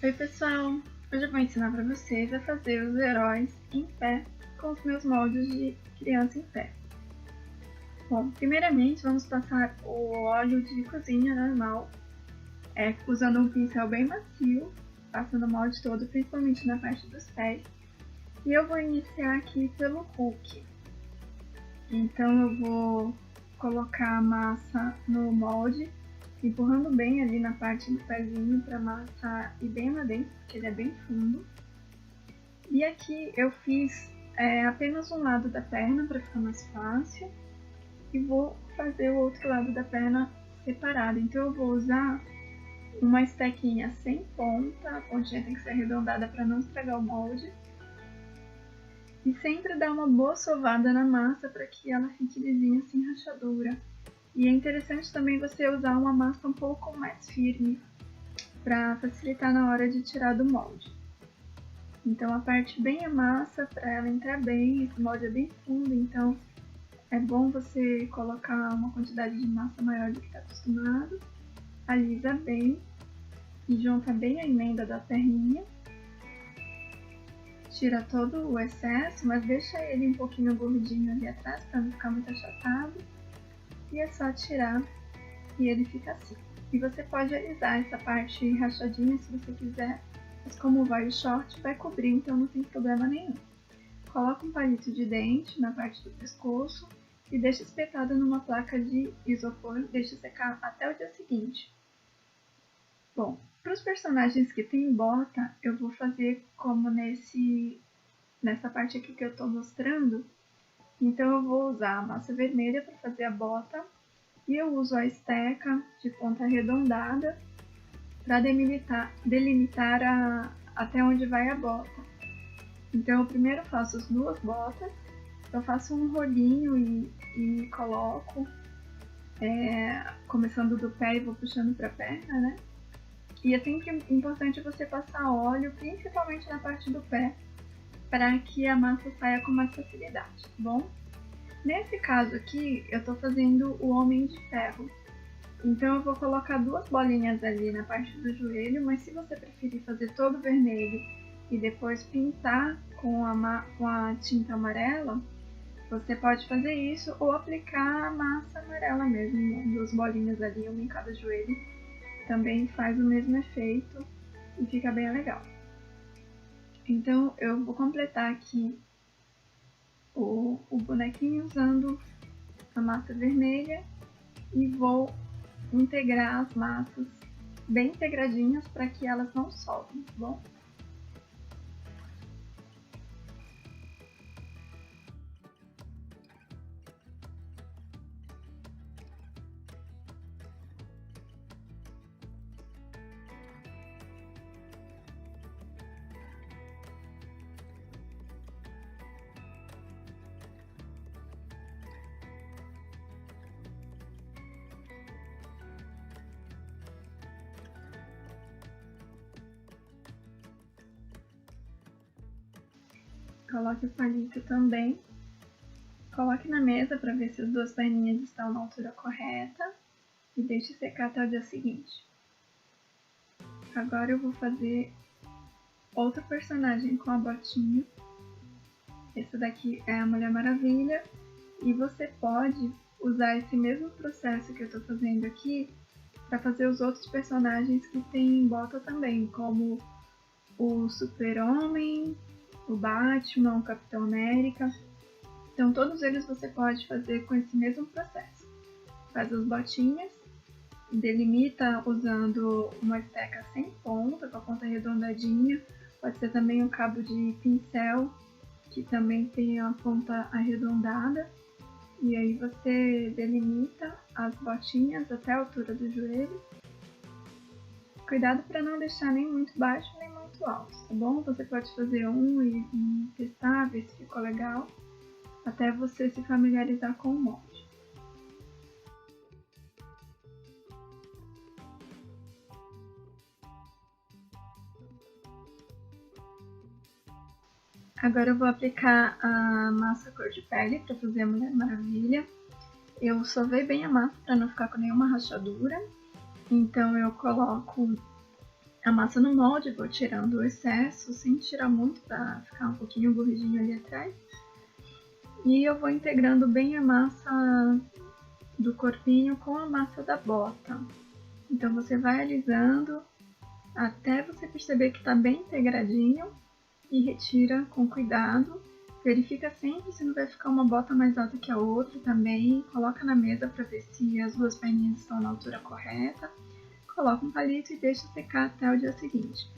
Oi pessoal, hoje eu vou ensinar para vocês a fazer os heróis em pé com os meus moldes de criança em pé. Bom, primeiramente vamos passar o óleo de cozinha normal, usando um pincel bem macio, passando o molde todo, principalmente na parte dos pés. E eu vou iniciar aqui pelo Hulk. Então eu vou colocar a massa no molde, empurrando bem ali na parte do pezinho para a massa ir bem lá dentro, porque ele é bem fundo. E aqui eu fiz apenas um lado da perna para ficar mais fácil. E vou fazer o outro lado da perna separado. Então eu vou usar uma estequinha sem ponta, a pontinha tem que ser arredondada para não estragar o molde. E sempre dar uma boa sovada na massa para que ela fique lisinha, sem rachadura. E é interessante também você usar uma massa um pouco mais firme para facilitar na hora de tirar do molde. Então aperte bem a massa para ela entrar bem, esse molde é bem fundo, então é bom você colocar uma quantidade de massa maior do que está acostumado. Alisa bem e junta bem a emenda da perninha. Tira todo o excesso, mas deixa ele um pouquinho gordinho ali atrás para não ficar muito achatado. E é só tirar e ele fica assim. E você pode alisar essa parte rachadinha se você quiser, mas como vai o short, vai cobrir, então não tem problema nenhum. Coloca um palito de dente na parte do pescoço e deixa espetado numa placa de isopor, deixa secar até o dia seguinte. Bom, para os personagens que tem bota, eu vou fazer como nessa parte aqui que eu estou mostrando. Então eu vou usar a massa vermelha para fazer a bota e eu uso a esteca de ponta arredondada para delimitar até onde vai a bota. Então eu primeiro faço as duas botas, eu faço um rolinho e coloco, começando do pé e vou puxando para a perna, né? E é sempre importante você passar óleo, principalmente na parte do pé, para que a massa saia com mais facilidade, tá bom? Nesse caso aqui, eu estou fazendo o Homem de Ferro. Então eu vou colocar duas bolinhas ali na parte do joelho, mas se você preferir fazer todo vermelho e depois pintar com a tinta amarela, você pode fazer isso ou aplicar a massa amarela mesmo, duas bolinhas ali, uma em cada joelho. Também faz o mesmo efeito e fica bem legal. Então eu vou completar aqui o bonequinho usando a massa vermelha e vou integrar as massas bem integradinhas para que elas não soltem, tá bom? Coloque o palito também. Coloque na mesa para ver se as duas perninhas estão na altura correta e deixe secar até o dia seguinte. Agora eu vou fazer outro personagem com a botinha. Essa daqui é a Mulher Maravilha e você pode usar esse mesmo processo que eu estou fazendo aqui para fazer os outros personagens que tem bota também, como o Super-Homem, o Batman, o Capitão América. Então todos eles você pode fazer com esse mesmo processo. Faz as botinhas, delimita usando uma esteca sem ponta, com a ponta arredondadinha. Pode ser também um cabo de pincel, que também tem a ponta arredondada. E aí você delimita as botinhas até a altura do joelho. Cuidado para não deixar nem muito baixo nem muito alto, tá bom? Você pode fazer um e testar, ver se ficou legal, até você se familiarizar com o molde. Agora eu vou aplicar a massa cor de pele para fazer a Mulher Maravilha. Eu sovei bem a massa para não ficar com nenhuma rachadura. Então eu coloco a massa no molde, vou tirando o excesso, sem tirar muito para ficar um pouquinho gordinho ali atrás. E eu vou integrando bem a massa do corpinho com a massa da bota. Então você vai alisando até você perceber que está bem integradinho e retira com cuidado. Verifica sempre se não vai ficar uma bota mais alta que a outra também. Coloca na mesa para ver se as duas perninhas estão na altura correta. Coloca um palito e deixa secar até o dia seguinte.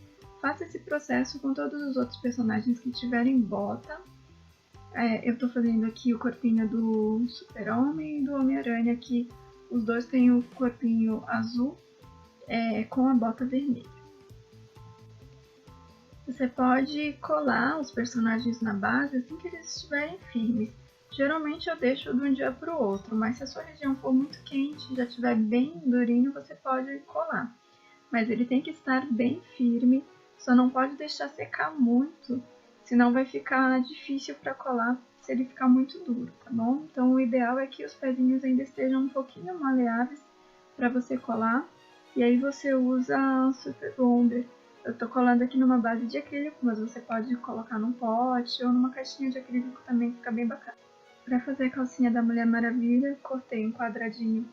Faça esse processo com todos os outros personagens que tiverem bota. Eu estou fazendo aqui o corpinho do Super-Homem e do Homem-Aranha, que os dois têm o corpinho azul com a bota vermelha. Você pode colar os personagens na base assim que eles estiverem firmes. Geralmente eu deixo de um dia para o outro, mas se a sua região for muito quente e já estiver bem durinho, você pode colar. Mas ele tem que estar bem firme, só não pode deixar secar muito, senão vai ficar difícil para colar se ele ficar muito duro, tá bom? Então o ideal é que os pezinhos ainda estejam um pouquinho maleáveis para você colar, e aí você usa Super Bonder. Eu tô colando aqui numa base de acrílico, mas você pode colocar num pote ou numa caixinha de acrílico também, que fica bem bacana. Para fazer a calcinha da Mulher Maravilha, cortei um quadradinho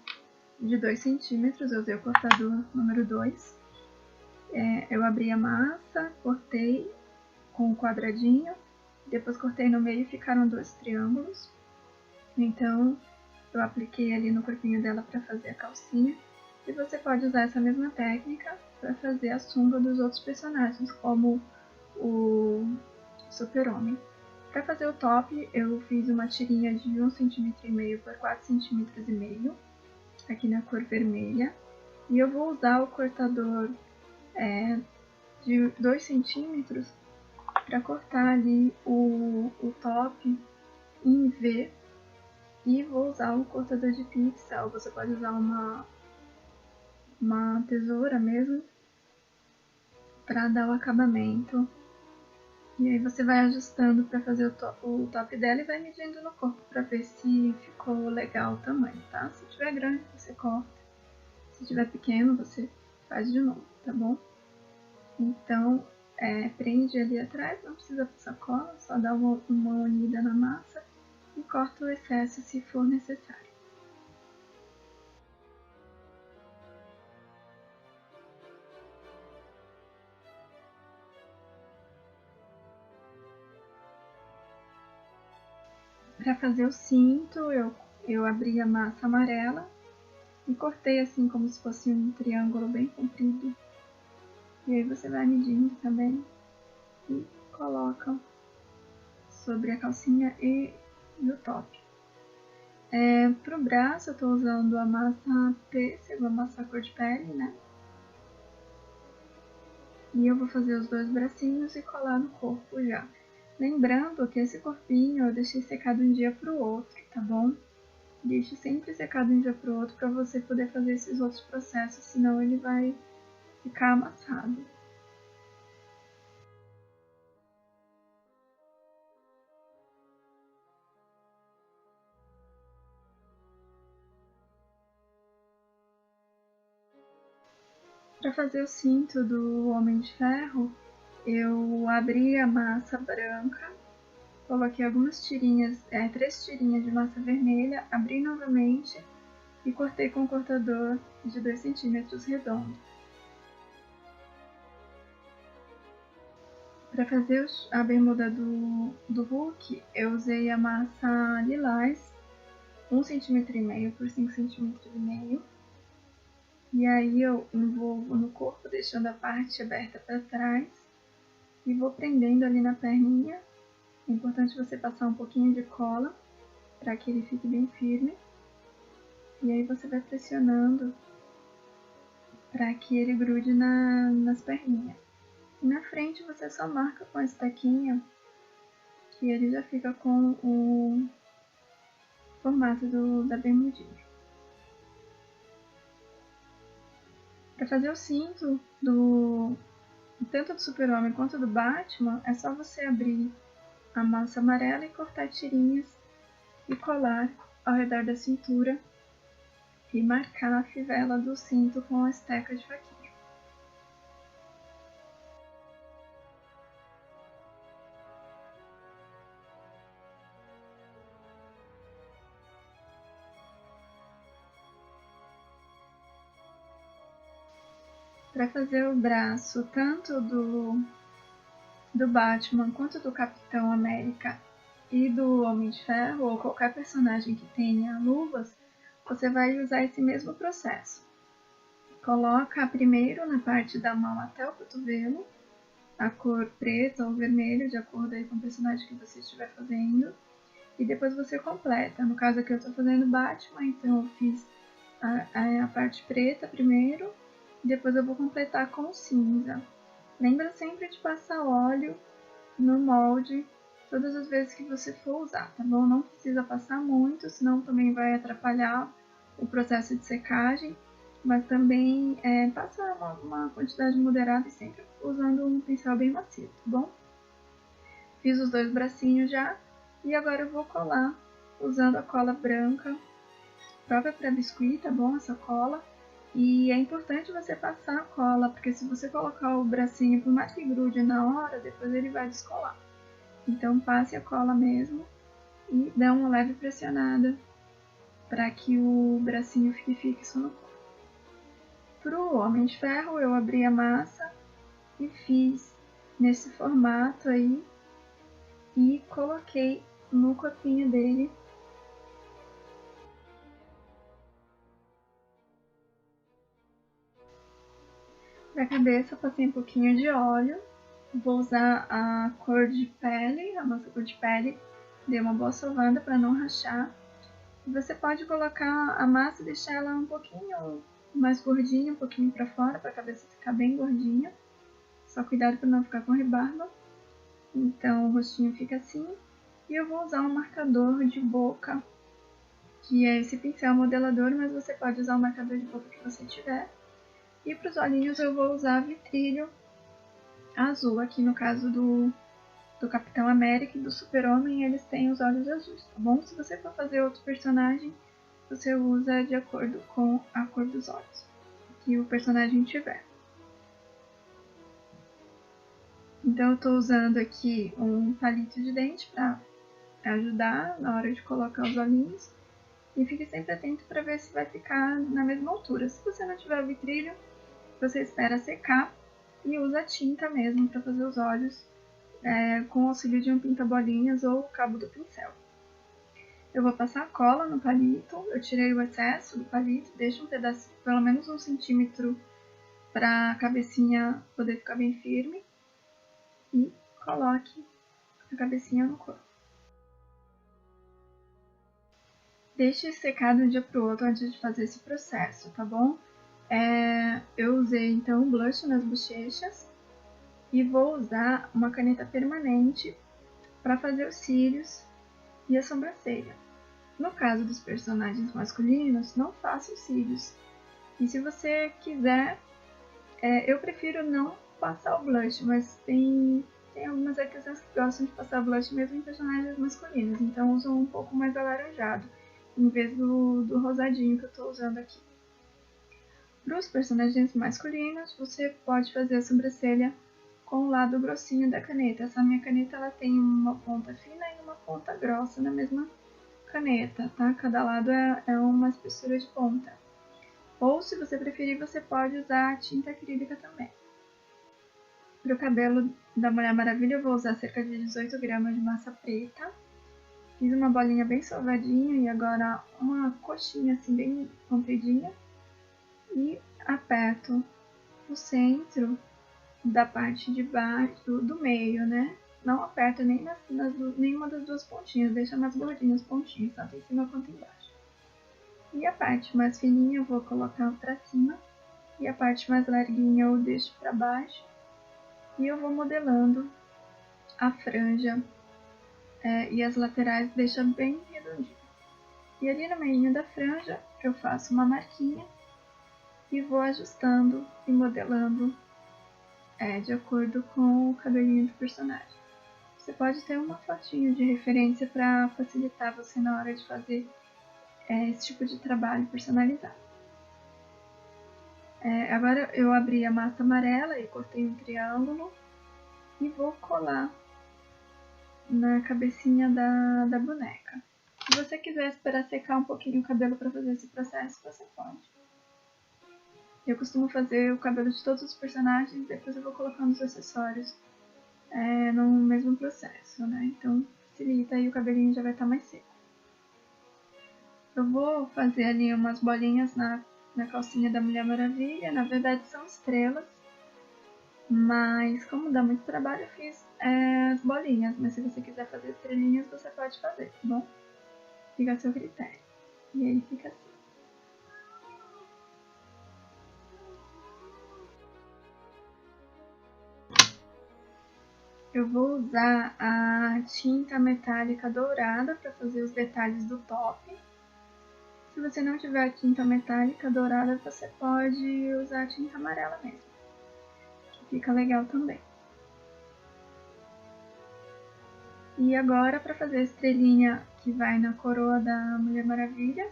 de 2 centímetros, eu usei o cortador número 2. Eu abri a massa, cortei com um quadradinho, depois cortei no meio e ficaram 2 triângulos. Então eu apliquei ali no corpinho dela para fazer a calcinha. E você pode usar essa mesma técnica para fazer a sunga dos outros personagens, como o Super-Homem. Para fazer o top, eu fiz uma tirinha de 1,5 cm por 4,5 cm, aqui na cor vermelha. E eu vou usar o cortador de 2 cm para cortar ali o top em V. E vou usar o cortador de pixel, você pode usar uma tesoura mesmo, para dar o acabamento. E aí você vai ajustando para fazer o top dela e vai medindo no corpo para ver se ficou legal o tamanho, tá? Se tiver grande, você corta. Se tiver pequeno, você faz de novo, tá bom? Então, prende ali atrás, não precisa passar cola, só dá uma unida na massa e corta o excesso se for necessário. Para fazer o cinto, eu abri a massa amarela e cortei assim como se fosse um triângulo bem comprido. E aí você vai medindo também e coloca sobre a calcinha e o top. Pro braço eu tô usando a massa pêssego, a massa cor de pele, né? E eu vou fazer os 2 bracinhos e colar no corpo já. Lembrando que esse corpinho eu deixei secar de um dia pro outro, tá bom? Deixe sempre secar de um dia pro outro para você poder fazer esses outros processos, senão ele vai ficar amassado. Para fazer o cinto do Homem de Ferro, eu abri a massa branca, coloquei algumas tirinhas, 3 tirinhas de massa vermelha, abri novamente e cortei com um cortador de 2 centímetros redondo. Para fazer a bermuda do Hulk, eu usei a massa lilás, 1,5 cm por 5,5 cm. E aí eu envolvo no corpo, deixando a parte aberta para trás. E vou prendendo ali na perninha. É importante você passar um pouquinho de cola para que ele fique bem firme. E aí você vai pressionando para que ele grude nas perninhas. E na frente você só marca com a estaquinha, que ele já fica com o formato da bermudinha. Para fazer o cinto tanto do Super-Homem quanto do Batman, é só você abrir a massa amarela e cortar tirinhas e colar ao redor da cintura e marcar a fivela do cinto com a esteca de faquinha. vai fazer o braço tanto do Batman quanto do Capitão América e do Homem de Ferro, ou qualquer personagem que tenha luvas, você vai usar esse mesmo processo. Coloca primeiro na parte da mão até o cotovelo, a cor preta ou vermelho, de acordo aí com o personagem que você estiver fazendo. E depois você completa. No caso aqui eu estou fazendo Batman, então eu fiz a parte preta primeiro, e depois eu vou completar com cinza. Lembra sempre de passar óleo no molde todas as vezes que você for usar, tá bom? Não precisa passar muito, senão também vai atrapalhar o processo de secagem, mas também passa uma quantidade moderada e sempre usando um pincel bem macio, tá bom? Fiz os dois bracinhos já, e agora eu vou colar usando a cola branca própria para biscuit, tá bom? Essa cola. E é importante você passar a cola, porque se você colocar o bracinho, por mais que grude na hora, depois ele vai descolar. Então passe a cola mesmo e dê uma leve pressionada para que o bracinho fique fixo no corpo. Para o Homem de Ferro eu abri a massa e fiz nesse formato aí e coloquei no corpinho dele. Para a cabeça passei um pouquinho de óleo. Vou usar a cor de pele, a nossa cor de pele. Dei uma boa sovada para não rachar. Você pode colocar a massa e deixar ela um pouquinho mais gordinha, um pouquinho para fora, para a cabeça ficar bem gordinha. Só cuidado para não ficar com rebarba. Então o rostinho fica assim. E eu vou usar um marcador de boca, que é esse pincel modelador, mas você pode usar o marcador de boca que você tiver. E para os olhinhos eu vou usar vitrilho azul, aqui no caso do Capitão América e do Super-Homem, eles têm os olhos azuis, tá bom? Se você for fazer outro personagem, você usa de acordo com a cor dos olhos que o personagem tiver. Então eu estou usando aqui um palito de dente para ajudar na hora de colocar os olhinhos. E fique sempre atento para ver se vai ficar na mesma altura. Se você não tiver vitrilho, você espera secar e usa tinta mesmo para fazer os olhos com o auxílio de um pinta-bolinhas ou o cabo do pincel. Eu vou passar cola no palito, eu tirei o excesso do palito, deixo um pedaço, pelo menos 1 centímetro, para a cabecinha poder ficar bem firme e coloque a cabecinha no corpo. Deixe secar de um dia para o outro antes de fazer esse processo, tá bom? Eu usei então blush nas bochechas e vou usar uma caneta permanente para fazer os cílios e a sobrancelha. No caso dos personagens masculinos, não faça os cílios. E se você quiser, eu prefiro não passar o blush, mas tem algumas artesãs que gostam de passar blush mesmo em personagens masculinos, então usam um pouco mais alaranjado, em vez do rosadinho que eu estou usando aqui. Para os personagens masculinos, você pode fazer a sobrancelha com o lado grossinho da caneta. Essa minha caneta ela tem uma ponta fina e uma ponta grossa na mesma caneta, tá? Cada lado é uma espessura de ponta. Ou, se você preferir, você pode usar tinta acrílica também. Para o cabelo da Mulher Maravilha, eu vou usar cerca de 18 gramas de massa preta. Fiz uma bolinha bem sovadinha e agora uma coxinha assim bem compridinha. E aperto o centro da parte de baixo, do meio, né? Não aperta nem nenhuma das duas pontinhas, deixa mais gordinhas as pontinhas, tanto em cima quanto embaixo. E a parte mais fininha eu vou colocar pra cima, e a parte mais larguinha eu deixo pra baixo. E eu vou modelando a franja e as laterais, deixa bem redondinho. E ali no meio da franja eu faço uma marquinha e vou ajustando e modelando de acordo com o cabelinho do personagem. Você pode ter uma fotinho de referência para facilitar você na hora de fazer esse tipo de trabalho personalizado. Agora eu abri a massa amarela e cortei um triângulo e vou colar na cabecinha da boneca. Se você quiser esperar secar um pouquinho o cabelo para fazer esse processo, você pode. Eu costumo fazer o cabelo de todos os personagens, depois eu vou colocando os acessórios no mesmo processo, né? Então facilita e o cabelinho já vai estar mais seco. Eu vou fazer ali umas bolinhas na calcinha da Mulher Maravilha, na verdade são estrelas, mas como dá muito trabalho eu fiz as bolinhas, mas se você quiser fazer estrelinhas você pode fazer, tá bom? Fica a seu critério. E aí fica assim. Eu vou usar a tinta metálica dourada para fazer os detalhes do top. Se você não tiver a tinta metálica dourada, você pode usar a tinta amarela mesmo, que fica legal também. E agora, para fazer a estrelinha que vai na coroa da Mulher Maravilha,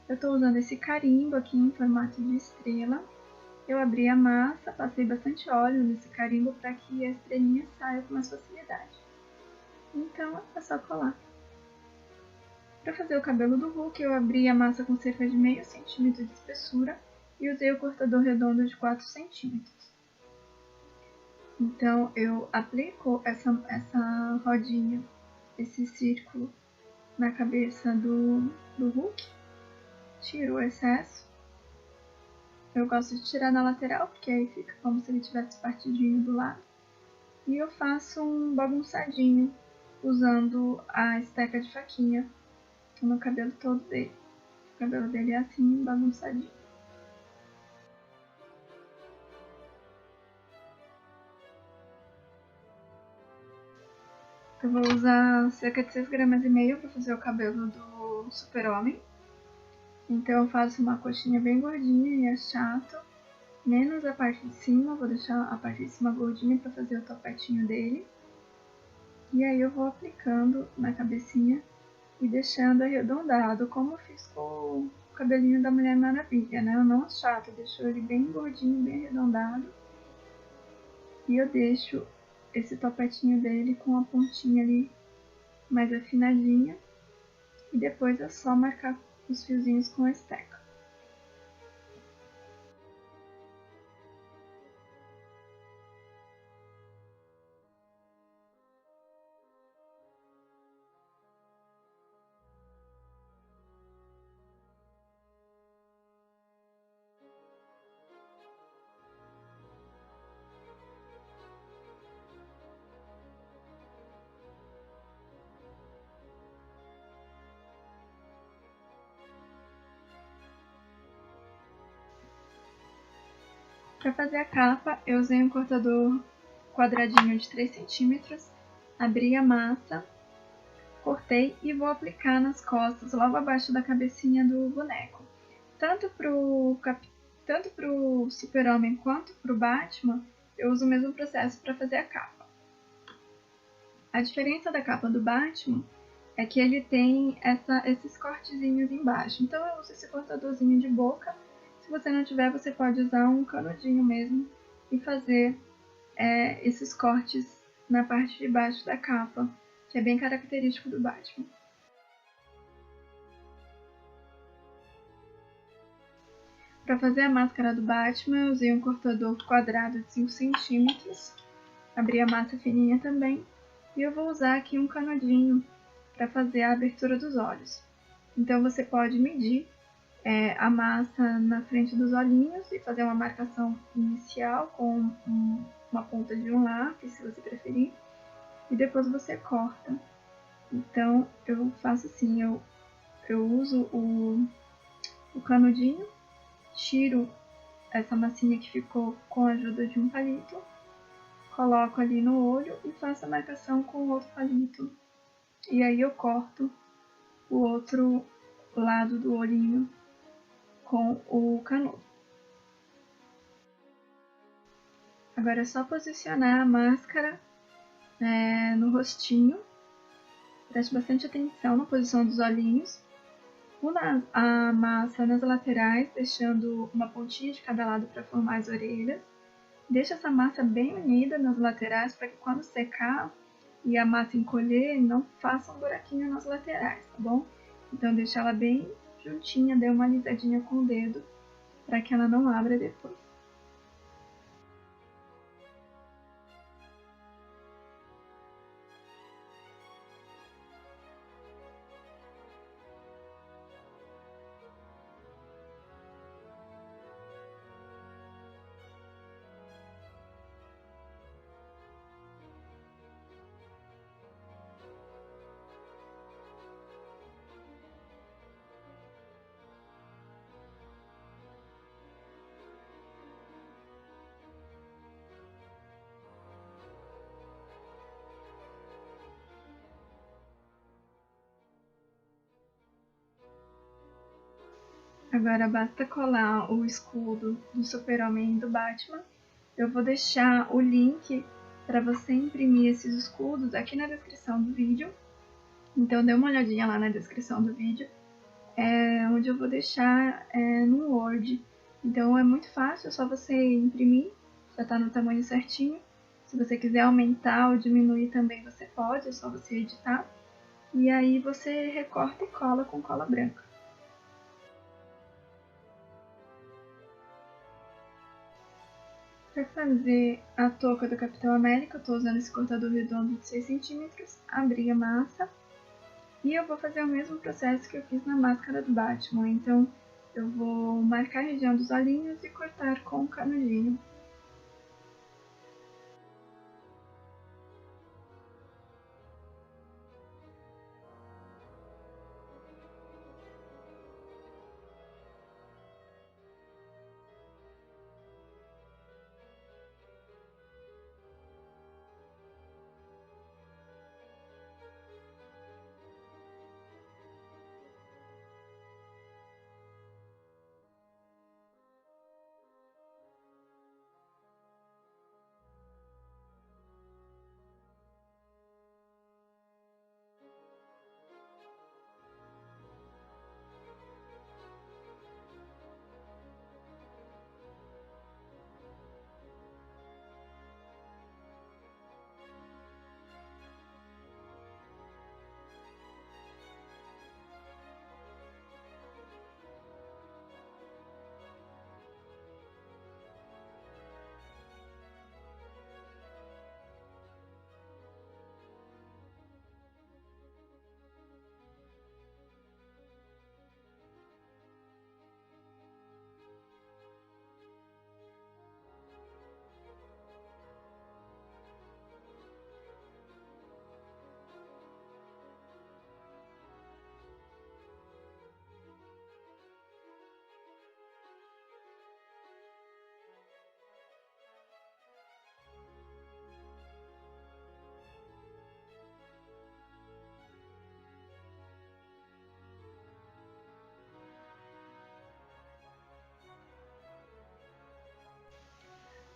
eu estou usando esse carimbo aqui em formato de estrela. Eu abri a massa, passei bastante óleo nesse carimbo para que a estrelinha saia com mais facilidade. Então é só colar. Para fazer o cabelo do Hulk, eu abri a massa com cerca de meio centímetro de espessura e usei o cortador redondo de 4 centímetros. Então eu aplico essa rodinha, esse círculo na cabeça do Hulk, tiro o excesso. Eu gosto de tirar na lateral, porque aí fica como se ele tivesse partidinho do lado. E eu faço um bagunçadinho usando a esteca de faquinha no cabelo todo dele. O cabelo dele é assim, bagunçadinho. Eu vou usar cerca de 6,5 gramas para fazer o cabelo do Super-Homem. Então eu faço uma coxinha bem gordinha e achato, menos a parte de cima, vou deixar a parte de cima gordinha para fazer o topetinho dele. E aí eu vou aplicando na cabecinha e deixando arredondado, como eu fiz com o cabelinho da Mulher Maravilha, né? Eu não achato, eu deixo ele bem gordinho, bem arredondado. E eu deixo esse topetinho dele com a pontinha ali mais afinadinha. E depois é só marcar os fiozinhos com a esteca. Para fazer a capa, eu usei um cortador quadradinho de 3 centímetros, abri a massa, cortei e vou aplicar nas costas, logo abaixo da cabecinha do boneco. Tanto pro Super-Homem quanto pro Batman, eu uso o mesmo processo para fazer a capa. A diferença da capa do Batman é que ele tem esses cortezinhos embaixo. Então eu uso esse cortadorzinho de boca. Se você não tiver, você pode usar um canudinho mesmo e fazer esses cortes na parte de baixo da capa, que é bem característico do Batman. Para fazer a máscara do Batman, eu usei um cortador quadrado de 5 centímetros, abri a massa fininha também, e eu vou usar aqui um canudinho para fazer a abertura dos olhos. Então você pode medir a massa na frente dos olhinhos e fazer uma marcação inicial com uma ponta de um lápis, se você preferir, e depois você corta. Então eu faço assim, eu uso o canudinho, tiro essa massinha que ficou com a ajuda de um palito, coloco ali no olho e faço a marcação com o outro palito. E aí eu corto o outro lado do olhinho com o canudo. Agora é só posicionar a máscara no rostinho. Preste bastante atenção na posição dos olhinhos. Una a massa nas laterais, deixando uma pontinha de cada lado para formar as orelhas. Deixa essa massa bem unida nas laterais para que quando secar e a massa encolher, não faça um buraquinho nas laterais, tá bom? Então deixa ela bem juntinha, dê uma alisadinha com o dedo para que ela não abra depois. Agora basta colar o escudo do Super-Homem e do Batman. Eu vou deixar o link para você imprimir esses escudos aqui na descrição do vídeo. Então dê uma olhadinha lá na descrição do vídeo, onde eu vou deixar no Word. Então é muito fácil, é só você imprimir, já está no tamanho certinho. Se você quiser aumentar ou diminuir também você pode, é só você editar. E aí você recorta e cola com cola branca. Para fazer a touca do Capitão América, eu estou usando esse cortador redondo de 6 cm, abri a massa. E eu vou fazer o mesmo processo que eu fiz na máscara do Batman, então eu vou marcar a região dos olhinhos e cortar com o canudinho.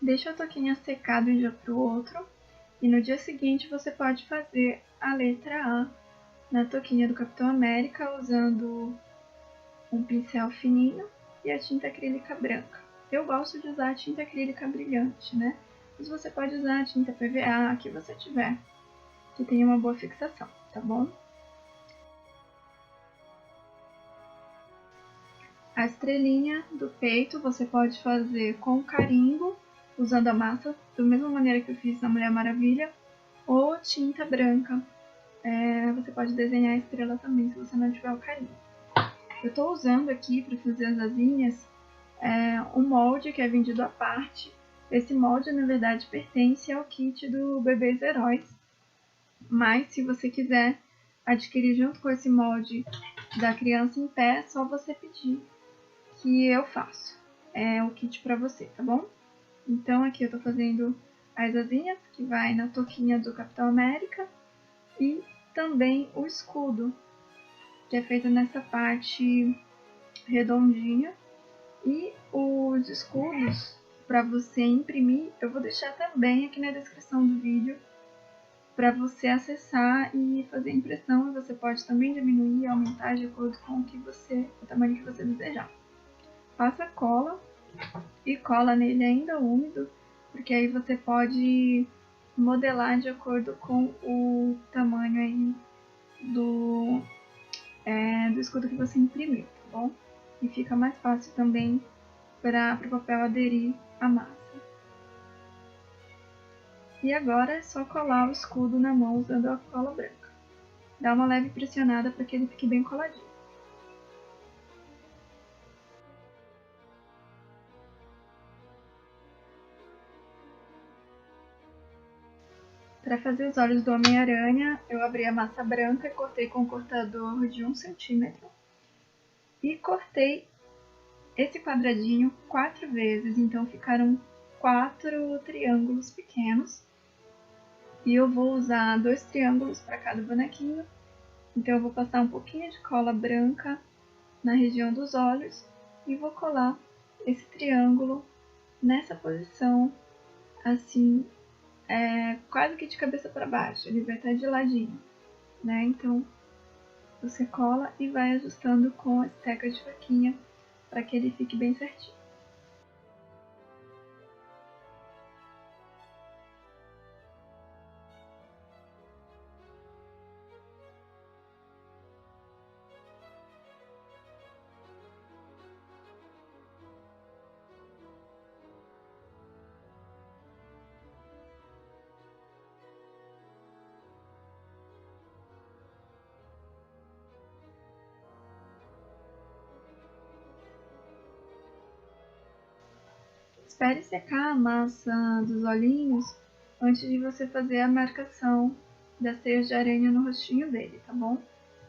Deixa a touquinha secar de um dia para o outro e no dia seguinte você pode fazer a letra A na touquinha do Capitão América usando um pincel fininho e a tinta acrílica branca. Eu gosto de usar a tinta acrílica brilhante, né? Mas você pode usar a tinta PVA, a que você tiver, que tenha uma boa fixação, tá bom? A estrelinha do peito você pode fazer com carimbo, usando a massa, da mesma maneira que eu fiz na Mulher Maravilha, ou tinta branca. Você pode desenhar a estrela também, se você não tiver o carimbo. Eu estou usando aqui para fazer as asinhas um molde que é vendido à parte. Esse molde, na verdade, pertence ao kit do Bebês Heróis. Mas, se você quiser adquirir junto com esse molde da criança em pé, é só você pedir que eu faço. É o kit para você, tá bom? Então, aqui eu tô fazendo as asinhas, que vai na touquinha do Capitão América. E também o escudo, que é feito nessa parte redondinha. E os escudos, para você imprimir, eu vou deixar também aqui na descrição do vídeo para você acessar e fazer impressão. E você pode também diminuir e aumentar de acordo com o tamanho que você desejar. Passa cola e cola nele ainda úmido, porque aí você pode modelar de acordo com o tamanho aí do escudo que você imprimiu, tá bom? E fica mais fácil também para o papel aderir à massa. E agora é só colar o escudo na mão usando a cola branca. Dá uma leve pressionada para que ele fique bem coladinho. Para fazer os olhos do Homem-Aranha, eu abri a massa branca e cortei com um cortador de 1 centímetro. E cortei esse quadradinho 4 vezes, então ficaram 4 triângulos pequenos. E eu vou usar 2 triângulos para cada bonequinho. Então eu vou passar um pouquinho de cola branca na região dos olhos e vou colar esse triângulo nessa posição, assim, quase que de cabeça para baixo. Ele vai estar de ladinho, né? Então você cola e vai ajustando com a esteca de faquinha para que ele fique bem certinho. Espere secar a massa dos olhinhos antes de você fazer a marcação das teias de aranha no rostinho dele, tá bom?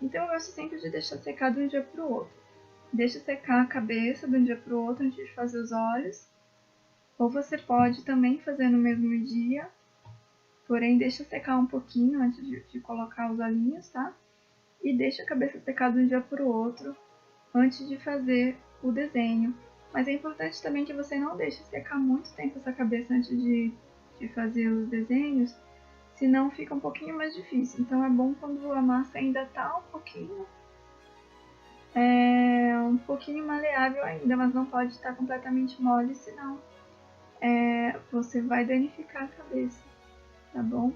Então eu gosto sempre de deixar secar de um dia para o outro. Deixa secar a cabeça de um dia para o outro antes de fazer os olhos. Ou você pode também fazer no mesmo dia, porém deixa secar um pouquinho antes de colocar os olhinhos, tá? E deixa a cabeça secar de um dia para o outro antes de fazer o desenho. Mas é importante também que você não deixe secar muito tempo essa cabeça antes de fazer os desenhos, senão fica um pouquinho mais difícil. Então é bom quando a massa ainda está um pouquinho maleável ainda, mas não pode estar completamente mole, senão você vai danificar a cabeça, tá bom?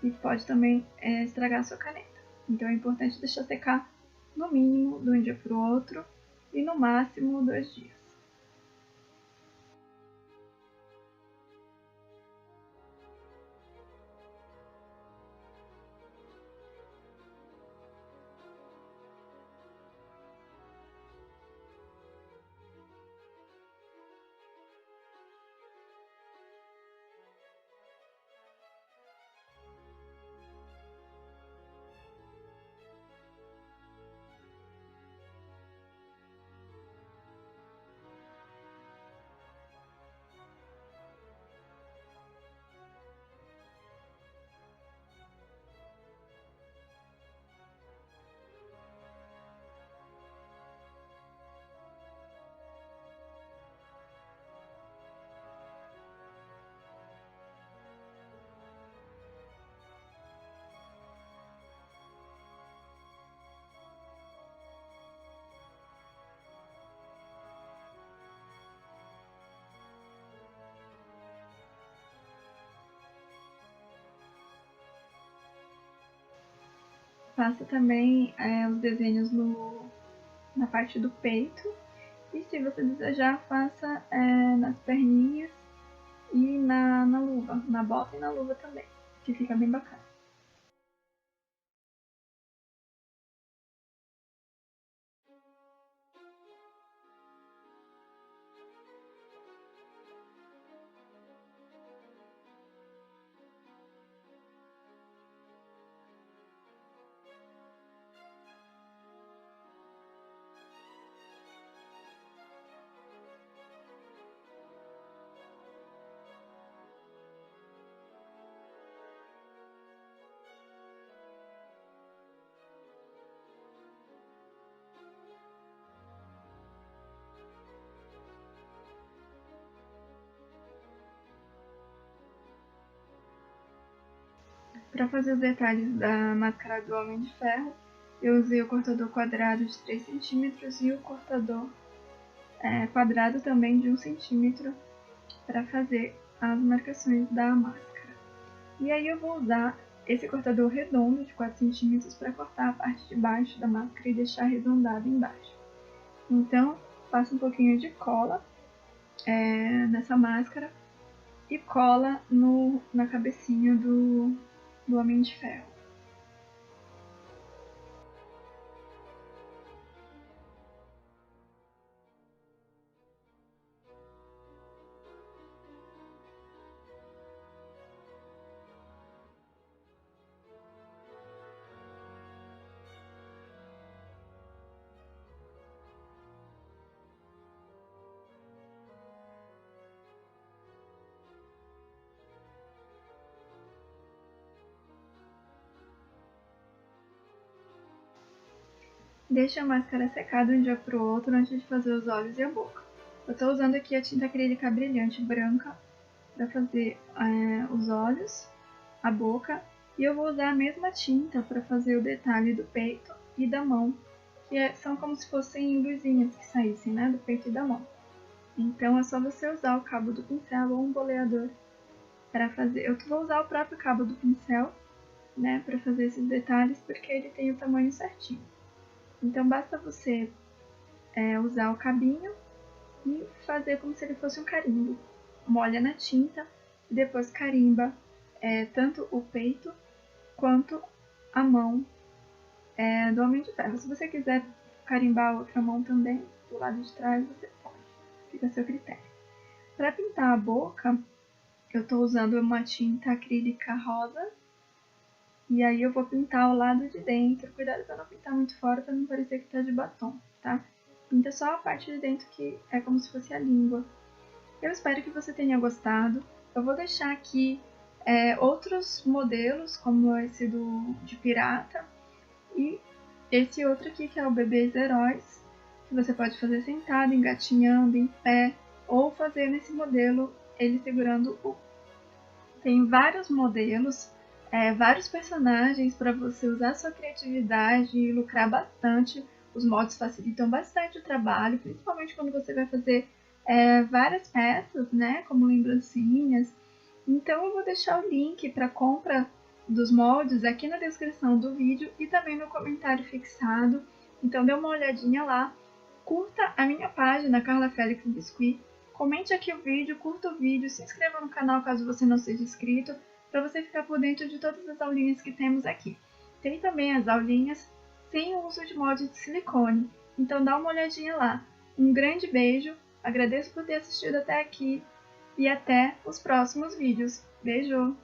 E pode também estragar a sua caneta. Então é importante deixar secar no mínimo de um dia para o outro e no máximo 2 dias. Faça também os desenhos na parte do peito. E se você desejar, faça nas perninhas e na luva, na bota e na luva também, que fica bem bacana. Para fazer os detalhes da máscara do Homem de Ferro, eu usei o cortador quadrado de 3 centímetros e o cortador quadrado também de 1 centímetro para fazer as marcações da máscara. E aí eu vou usar esse cortador redondo de 4 centímetros para cortar a parte de baixo da máscara e deixar arredondado embaixo. Então, passo um pouquinho de cola nessa máscara e cola na cabecinha do Homem de Ferro. Deixe a máscara secar de um dia para o outro antes de fazer os olhos e a boca. Eu estou usando aqui a tinta acrílica brilhante branca para fazer os olhos, a boca, e eu vou usar a mesma tinta para fazer o detalhe do peito e da mão, que são como se fossem luzinhas que saíssem, né, do peito e da mão. Então é só você usar o cabo do pincel ou um boleador para fazer. Eu vou usar o próprio cabo do pincel, né, para fazer esses detalhes, porque ele tem o tamanho certinho. Então basta você usar o cabinho e fazer como se ele fosse um carimbo. Molha na tinta e depois carimba tanto o peito quanto a mão do Homem de Ferro. Se você quiser carimbar a outra mão também, do lado de trás, você pode. Fica a seu critério. Para pintar a boca, eu estou usando uma tinta acrílica rosa. E aí eu vou pintar o lado de dentro. Cuidado para não pintar muito fora, para não parecer que tá de batom, tá? Pinta só a parte de dentro que é como se fosse a língua. Eu espero que você tenha gostado. Eu vou deixar aqui outros modelos, como esse de pirata. E esse outro aqui, que é o Bebês Heróis, que você pode fazer sentado, engatinhando, em pé, ou fazer nesse modelo, ele segurando o... Tem vários modelos, vários personagens para você usar sua criatividade e lucrar bastante. Os mods facilitam bastante o trabalho, principalmente quando você vai fazer várias peças, né, como lembrancinhas. Então eu vou deixar o link para compra dos moldes aqui na descrição do vídeo e também no comentário fixado. Então dê uma olhadinha lá, curta a minha página Carla Félix Biscuit, comente aqui o vídeo, curta o vídeo, se inscreva no canal caso você não seja inscrito, para você ficar por dentro de todas as aulinhas que temos aqui. Tem também as aulinhas sem o uso de molde de silicone, então dá uma olhadinha lá. Um grande beijo, agradeço por ter assistido até aqui e até os próximos vídeos. Beijo!